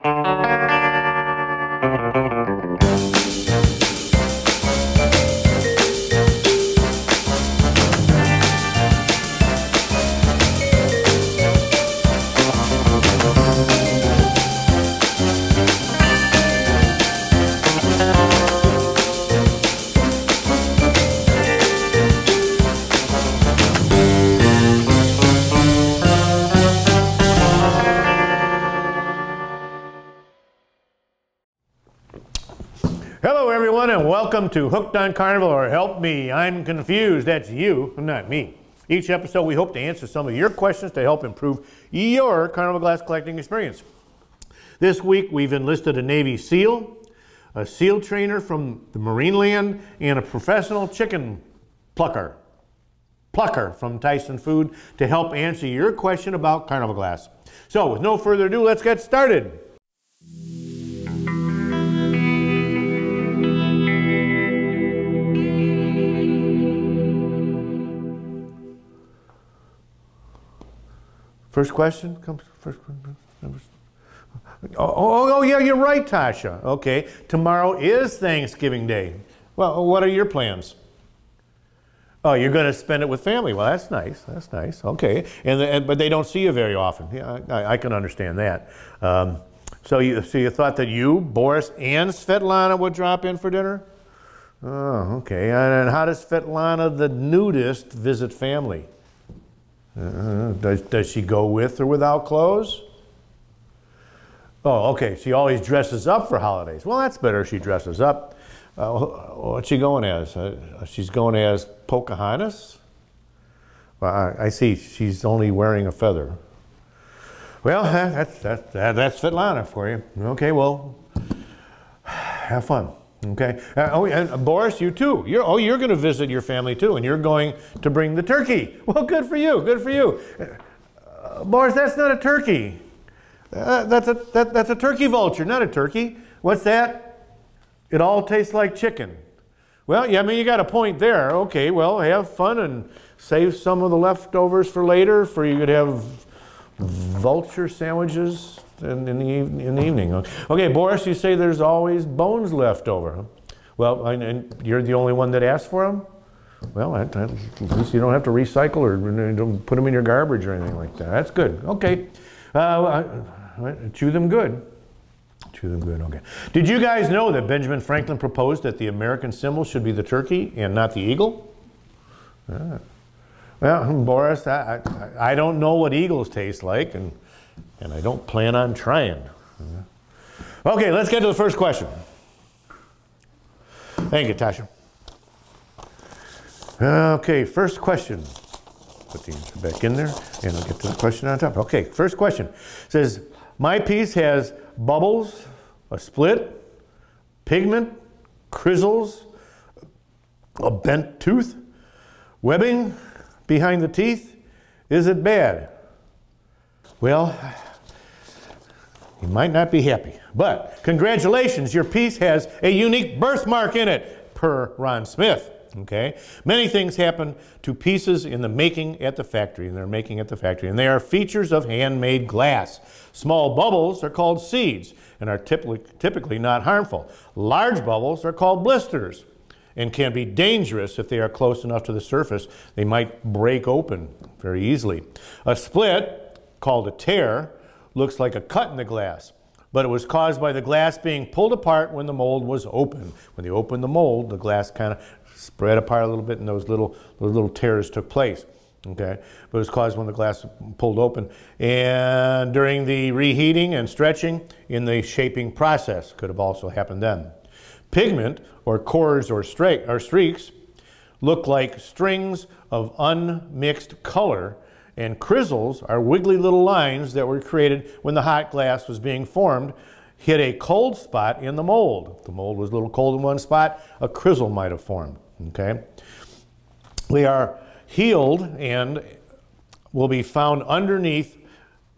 Hello everyone and welcome to Hooked on Carnival, or Help Me, I'm Confused. That's you, not me. Each episode we hope to answer some of your questions to help improve your Carnival glass collecting experience. This week we've enlisted a Navy SEAL, a SEAL trainer from the Marineland, and a professional chicken plucker from Tyson Food to help answer your question about Carnival glass. So with no further ado, let's get started. First question comes first. Oh, yeah, you're right, Tasha. Okay, tomorrow is Thanksgiving Day. Well, what are your plans? Oh, you're going to spend it with family. Well, that's nice. That's nice. Okay, but they don't see you very often. Yeah, I can understand that. So you thought that you, Boris, and Svetlana would drop in for dinner? Oh, okay. And how does Svetlana, the nudist, visit family? Does she go with or without clothes? Oh, okay. She always dresses up for holidays. Well, that's better if she dresses up. What's she going as? She's going as Pocahontas? Well, I see she's only wearing a feather. Well, that's Svetlana for you. Okay, well, have fun. Okay. And Boris, you too. You're going to visit your family too, and you're going to bring the turkey. Well, good for you. Good for you. Boris, that's not a turkey. That's a turkey vulture, not a turkey. What's that? It all tastes like chicken. Well, yeah, I mean, you got a point there. Okay, well, have fun and save some of the leftovers for later. For you could have vulture sandwiches in the evening. Okay, Boris, you say there's always bones left over. Well, and you're the only one that asked for them? Well, at least you don't have to recycle or don't put them in your garbage or anything like that. That's good. Okay. Chew them good. Chew them good, okay. Did you guys know that Benjamin Franklin proposed that the American symbol should be the turkey and not the eagle? Well, Boris, I don't know what eagles taste like, and I don't plan on trying. Okay, let's get to the first question. Thank you, Tasha. Okay, first question. Put the answer back in there, and I'll get to the question on top. Okay, first question. It says, my piece has bubbles, a split, pigment, crizzles, a bent tooth, webbing behind the teeth. Is it bad? Well, you might not be happy, but congratulations, your piece has a unique birthmark in it, per Ron Smith. Okay, many things happen to pieces in the making at the factory, and they are features of handmade glass. Small bubbles are called seeds and are typically not harmful. Large bubbles are called blisters and can be dangerous if they are close enough to the surface. They might break open very easily. A split, called a tear, looks like a cut in the glass, but it was caused by the glass being pulled apart when the mold was open. When they opened the mold, the glass kind of spread apart a little bit and those little tears took place. Okay, but it was caused when the glass pulled open, and during the reheating and stretching in the shaping process could have also happened then. Pigment, or cores or streaks, look like strings of unmixed color, and crizzles are wiggly little lines that were created when the hot glass was being formed, hit a cold spot in the mold. If the mold was a little cold in one spot, a crizzle might have formed. Okay, they are healed and will be found underneath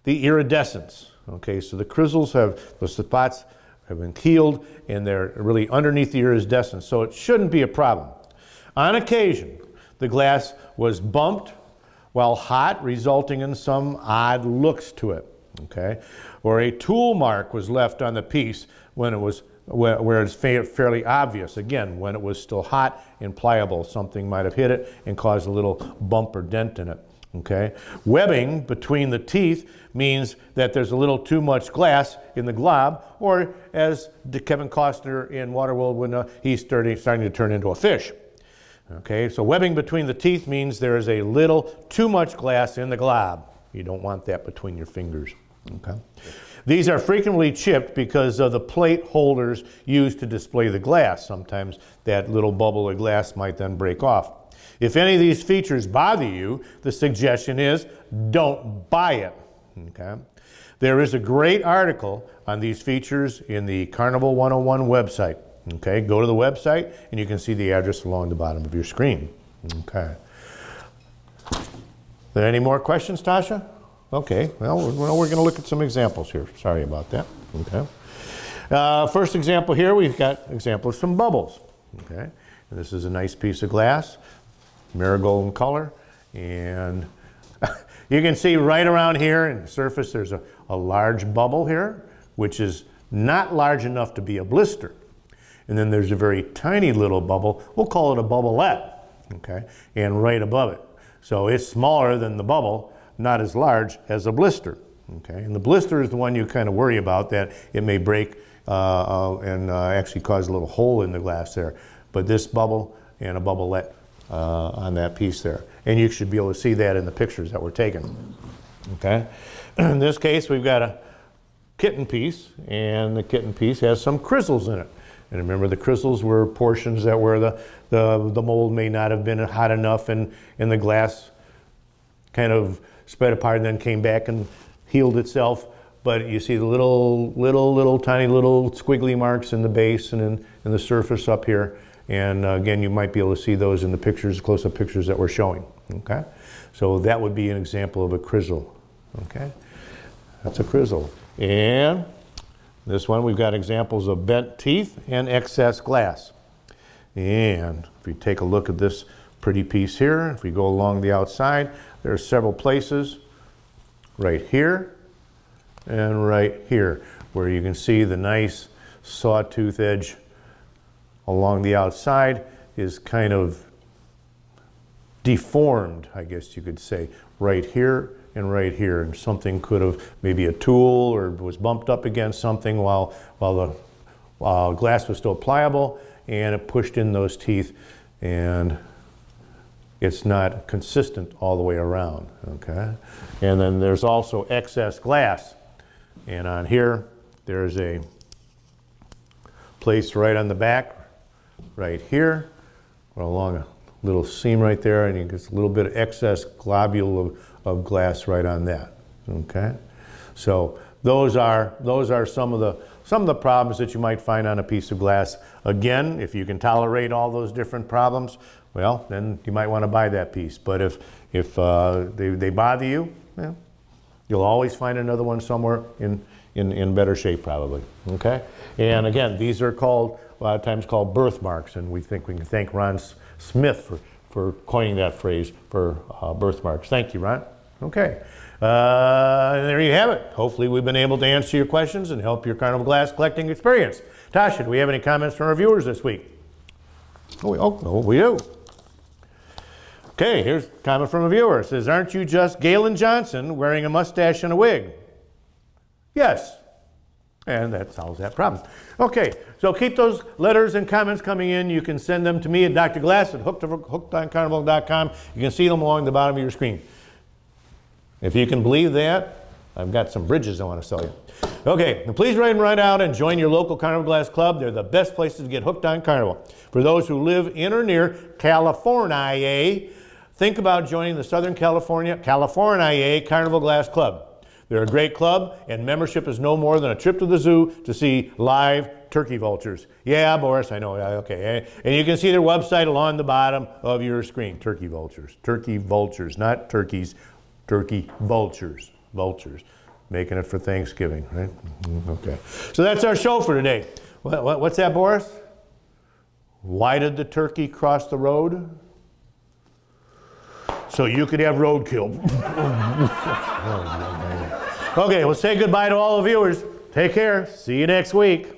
the iridescence. Okay, so the crizzles the spots have been healed and they're really underneath the iridescence, so it shouldn't be a problem. On occasion, the glass was bumped while hot, resulting in some odd looks to it. okay? Or a tool mark was left on the piece when it was, where it's fairly obvious. Again, when it was still hot and pliable, something might have hit it and caused a little bump or dent in it, okay? Webbing between the teeth means that there's a little too much glass in the glob, or as Kevin Costner in Waterworld, when he's starting to turn into a fish. Okay, so webbing between the teeth means there is a little too much glass in the glob. You don't want that between your fingers. Okay. These are frequently chipped because of the plate holders used to display the glass. Sometimes that little bubble of glass might then break off. If any of these features bother you, the suggestion is don't buy it. Okay. There is a great article on these features in the Carnival 101 website. Okay, go to the website and you can see the address along the bottom of your screen. Okay. Are there any more questions, Tasha? Okay, well, we're going to look at some examples here. Sorry about that. Okay. First example here, we've got example of some bubbles. Okay, and this is a nice piece of glass, marigold in color, and you can see right around here in the surface there's a large bubble here, which is not large enough to be a blister. And then there's a very tiny little bubble, we'll call it a bubblelet, okay, and right above it. So it's smaller than the bubble, not as large as a blister, okay. And the blister is the one you kind of worry about, that it may break and actually cause a little hole in the glass there. But this bubble and a bubblelet on that piece there. And you should be able to see that in the pictures that were taken, okay. In this case, we've got a kitten piece, and the kitten piece has some crystals in it. And remember, the crystals were portions that where the mold may not have been hot enough, and the glass kind of spread apart and then came back and healed itself. But you see the little tiny little squiggly marks in the base and in the surface up here. And again, you might be able to see those in the pictures, close-up pictures that we're showing. Okay, so that would be an example of a crystal. Okay, that's a crystal. And this one, we've got examples of bent teeth and excess glass. And if you take a look at this pretty piece here, if we go along the outside, there are several places right here and right here where you can see the nice sawtooth edge along the outside is kind of deformed, I guess you could say, right here and right here, and something could have, maybe a tool or was bumped up against something while the glass was still pliable, and it pushed in those teeth, and it's not consistent all the way around, okay? And then there's also excess glass, and on here there's a place right on the back, right here, or along a little seam right there, and you get a little bit of excess globule of glass right on that. Okay, so those are some of the problems that you might find on a piece of glass. Again, if you can tolerate all those different problems, well, then you might want to buy that piece. But if they bother you, well, you'll always find another one somewhere in better shape, probably. Okay, and again, these are called a lot of times called birthmarks, and we think we can thank Ron Smith for coining that phrase for birthmarks. Thank you, Ron. Okay, and there you have it. Hopefully we've been able to answer your questions and help your Carnival glass collecting experience. Tasha, do we have any comments from our viewers this week? Oh, we do. Okay, here's a comment from a viewer. It says, aren't you just Galen Johnson wearing a mustache and a wig? Yes. And that solves that problem. Okay, so keep those letters and comments coming in. You can send them to me at Dr. Glass at hookedoncarnival.com. You can see them along the bottom of your screen. If you can believe that, I've got some bridges I want to sell you. Okay, please write out and join your local Carnival Glass Club. They're the best places to get hooked on Carnival. For those who live in or near California, think about joining the Southern California Carnival Glass Club. They're a great club, and membership is no more than a trip to the zoo to see live turkey vultures. Yeah, Boris, I know. Okay. And you can see their website along the bottom of your screen. Turkey vultures. Turkey vultures, not turkeys. Turkey vultures. Vultures. Making it for Thanksgiving, right? Okay. So that's our show for today. What's that, Boris? Why did the turkey cross the road? So you could have roadkill. Okay, we'll say goodbye to all the viewers. Take care. See you next week.